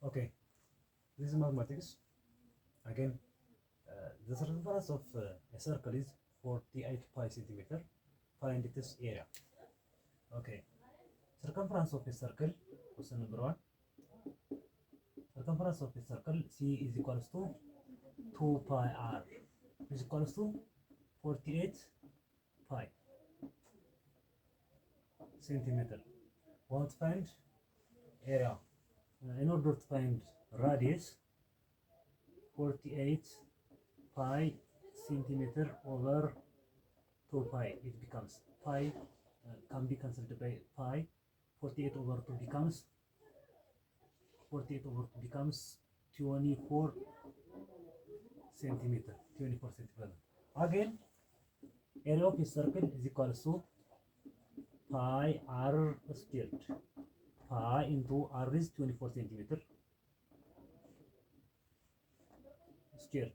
Okay, this is mathematics. Again, the circumference of a circle is 48 pi centimeter. Find its area. Okay, circumference of a circle, question number 1. Circumference of a circle C is equals to 2 pi r is equals to 48 pi centimeter. Want to find area. In order to find radius, 48 pi centimeter over 2 pi, it becomes pi can be cancelled by pi. 48 over 2 becomes 24 centimeter. 24 centimeter. Again, area of a circle is equals to pi r squared. Pi into r is 24 centimeter squared.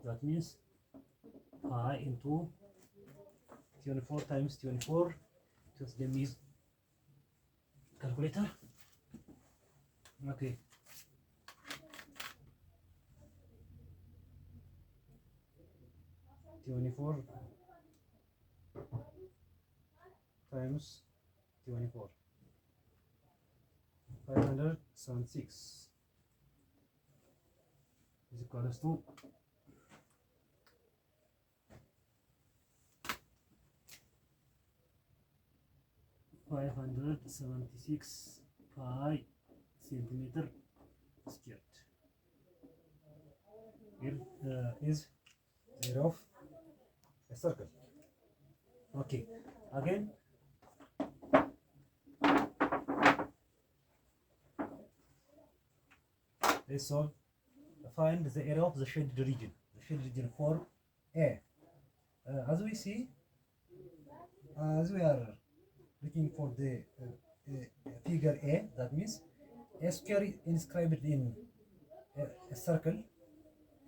That means pi into 24 times 24. Just let me calculator. Okay. (24) times 24. 576 is equals to 576 pi centimeter squared. Here is the area of a circle. Okay, again let's solve. Find the area of the shaded region. The shaded region for A. As we see, as we are looking for the figure A, that means a square inscribed in a circle.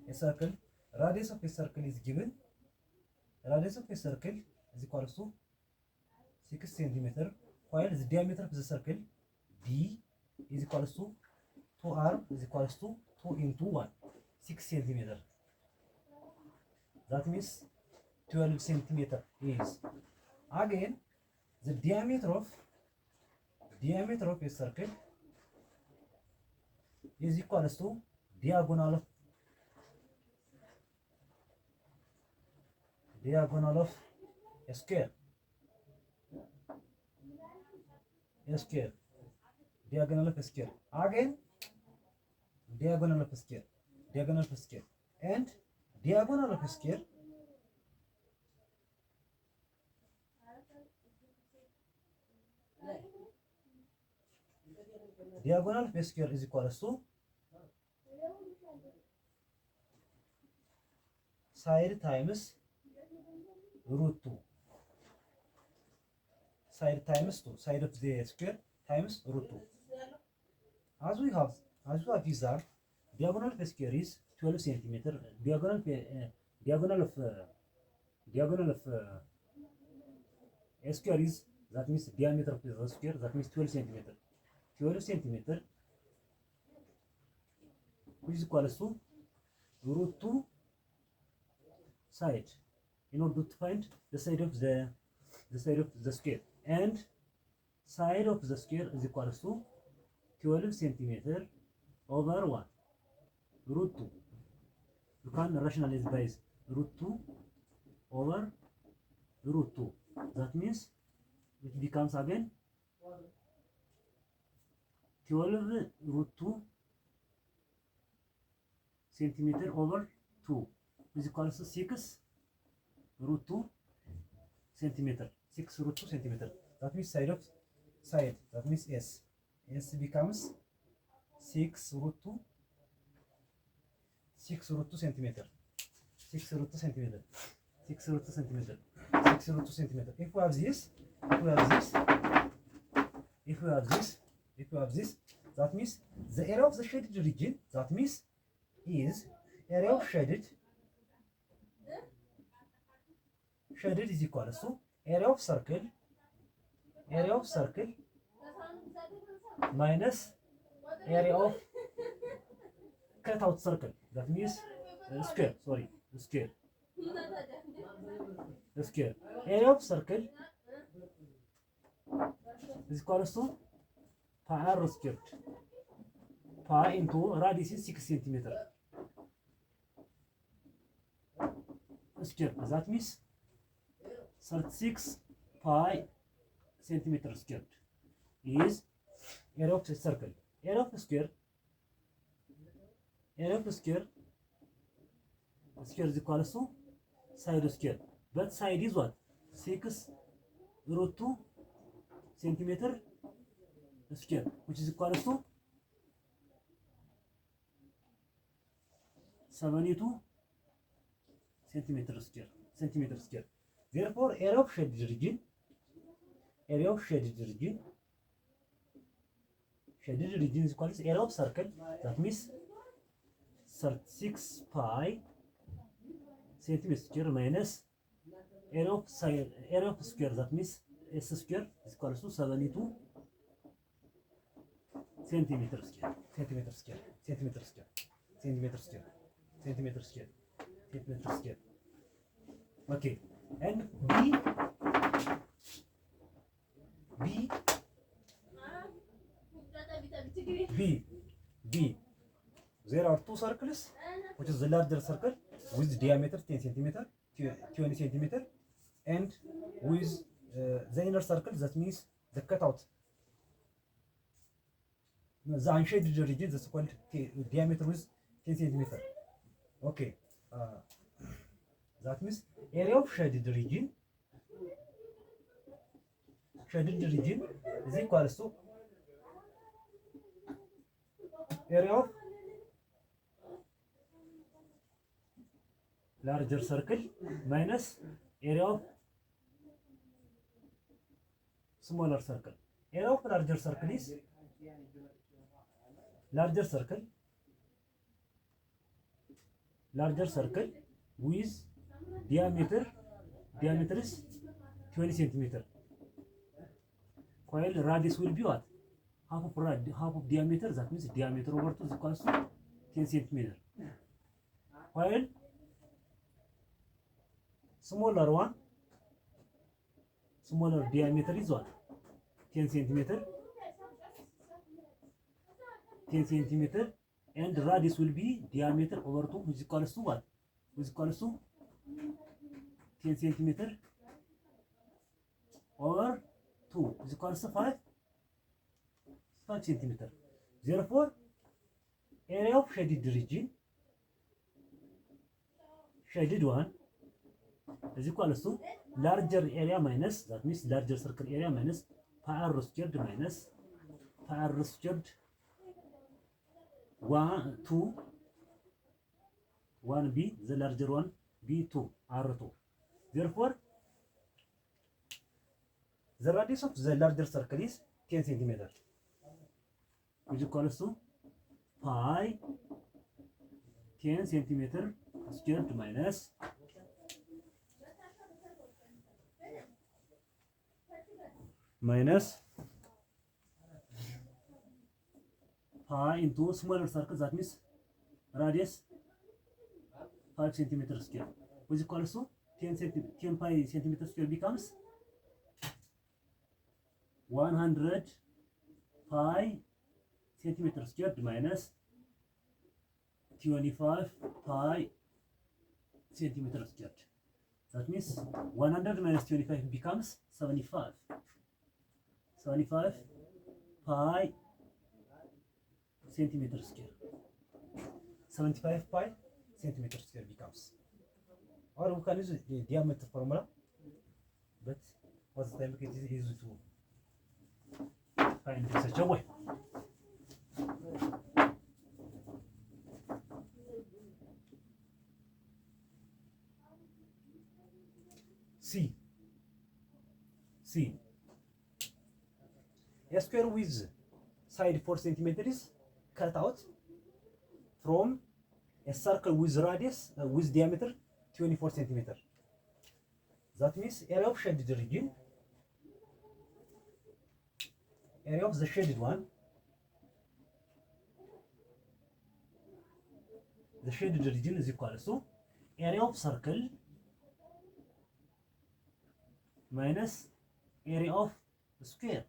A circle. Radius of a circle is given. Radius of a circle is equals to 6 centimeter, while the diameter of the circle D is equals to 2r is equals to 2 into 1, 6 centimeter. That means 12 centimeter is. Again, the diameter of a circle is equals to diagonal of a square. Diagonal of a square. Again, diagonal of a square. And diagonal of a square is equals to side times root 2. Side times 2. Side of the square times root 2. As we have observed, diagonal of a square is 12 centimeter. Diagonal of a square is, that means diameter of the square, that means 12 centimeter. 12 centimeter is equals to root 2 side, in order to find the side of the square, and side of the square is equals to 12 centimeter over 1 root 2. You can rationalize by root 2 over root 2. That means it becomes again 12 root 2 centimeter over 2 is equals to 6 root 2 centimeter. 6 root 2 centimeter. That means side. That means S. S becomes 6 root 2 centimeter. 6 root 2 centimeter. If we have this, that means the area of the shaded region, that means is area of shaded is equals to area of circle minus area of cut out circle. That means square. Sorry, square. Square. Area of circle is equals to pi r squared. Pi into radius is 6 centimeter square. That means 36 pi centimeter squared is area of circle. Area of square. Area of square. Square is equals to side square. But side is what? 6 root 2 centimeter square, which is equals to 72 centimeter square. Therefore, area of shaded region is equal to area of circle. That means 36 pi centimeter square minus area of square. That means s square is equal to 72 centimeter square. Okay, and B. There are two circles, which is the larger circle with diameter 10 centimeter, 20 centimeter, and with the inner circle, that means the cutout, the unshaded region, that's called diameter with 10 centimeter. Okay, that means area of shaded region is equal to area of larger circle minus area of smaller circle. Area of larger circle is larger circle with diameter is 20 centimeter, while radius will be what? Half of diameter. That means diameter over 2 is equals to 10 centimeter, while smaller diameter is what? 10 centimeter, and radius will be diameter over 2, which is equals to what? Which is equals to 10 centimeter over 2, which is equals to 5 centimeter. Therefore, area of shaded region, shaded one, is equals to larger area minus, that means larger circle area minus pi r squared minus pi r squared 1b, the larger one, b2 r2. Therefore, the radius of the larger circle is 10 centimeter, which is equals to pi 10 centimeter squared minus pi into smaller circle, that means radius 5 centimeter square, which is equals to 10 pi centimeter square becomes 100 pi centimeter squared minus 25 pi centimeter squared. That means 100 minus 25 becomes 75 pi centimeter square. 75 pi centimeter square becomes, or we can use the diameter formula, but what's the time it is easy to find in such a way. C. A square with side 4 centimeters cut out from a circle with radius with diameter 24 centimeter. That means area of shaded region, area of the shaded one the shaded region is equal to area of circle minus area of square.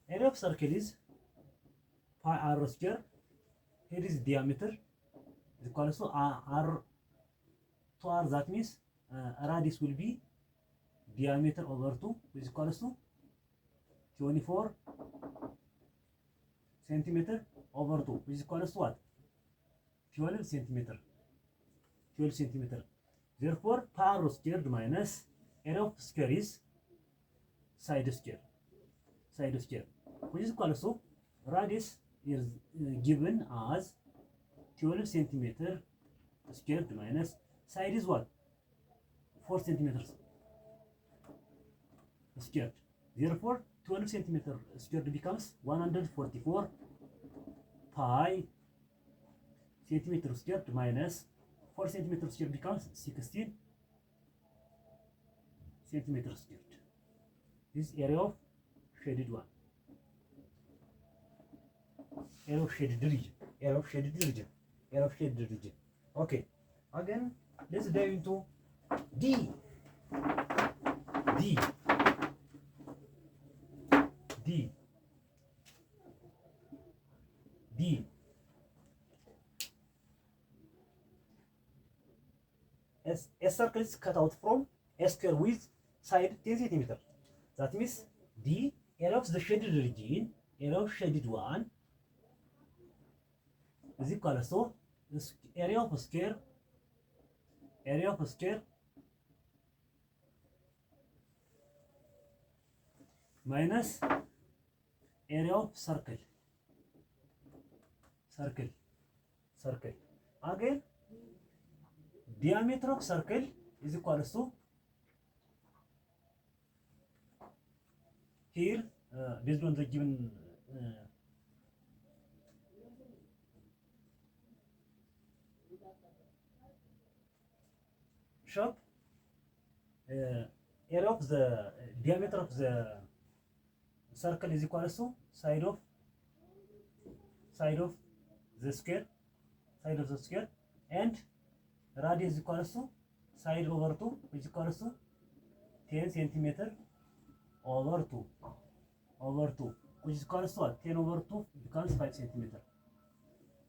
Area of circle is pi r square. Here is diameter is equal to r to r. That means radius will be diameter over 2 is equal to 24 centimeter over 2 is equal to what? 12 centimeter. 12 centimeter. Therefore, pi r squared minus area of square is side square. Side square, which is equal to radius is given as 12 centimeter squared minus side is what? 4 centimeters squared. Therefore, 12 centimeter squared becomes 144 pi centimeter squared minus 4 centimeter squared becomes 16 centimeter squared. This area of shaded one. Area of shaded region. Area of shaded region. Area of shaded region. Okay. Again, let's dive into D. D. D. D. A circle is cut out from a square with side 10 centimeter. That means D, area of the shaded region, area of shaded one is equal to area of square minus area of circle. Again, diameter of circle is equal to here based on the given shape, area of the diameter of the circle is equal to side of the square, and radius is equal to side over 2, which is equal to 10 centimeter over 2, which is equal to what? 10 over 2 becomes 5 centimeter.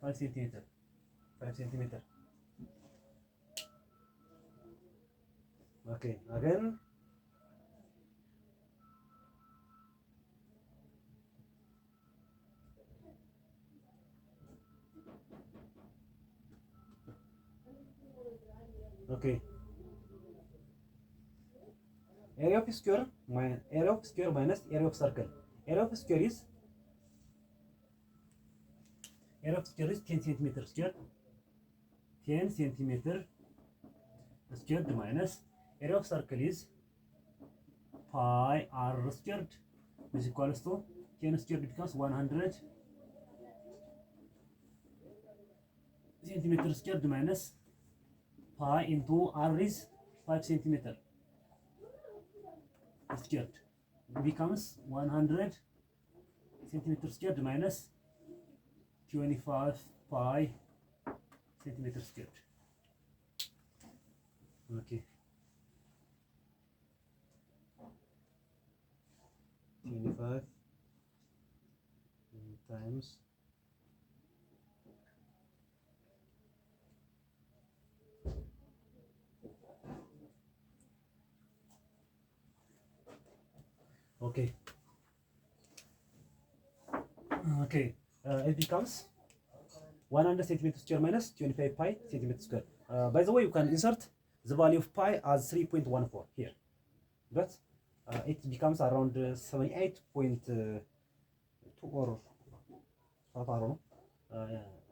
5 centimeter. Okay, again. Okay. Area of square minus area of circle. Area of square is 10 centimeter squared. 10 centimeter squared minus area of circle is pi r squared, which is equal to 10 squared becomes 100 centimeter squared minus pi into r is 5 centimeter squared becomes 100 centimeter squared minus 25 pi centimeter squared. Okay. 25 times okay. It becomes 100 centimeter square minus 25 pi centimeter square. By the way, you can insert the value of pi as 3.14 here, but it becomes around 78.2 or I don't know.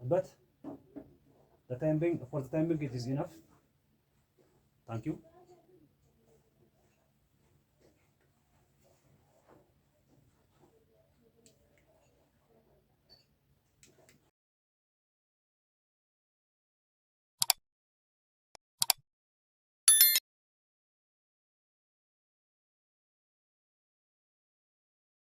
But for the time being, it is enough. Thank you.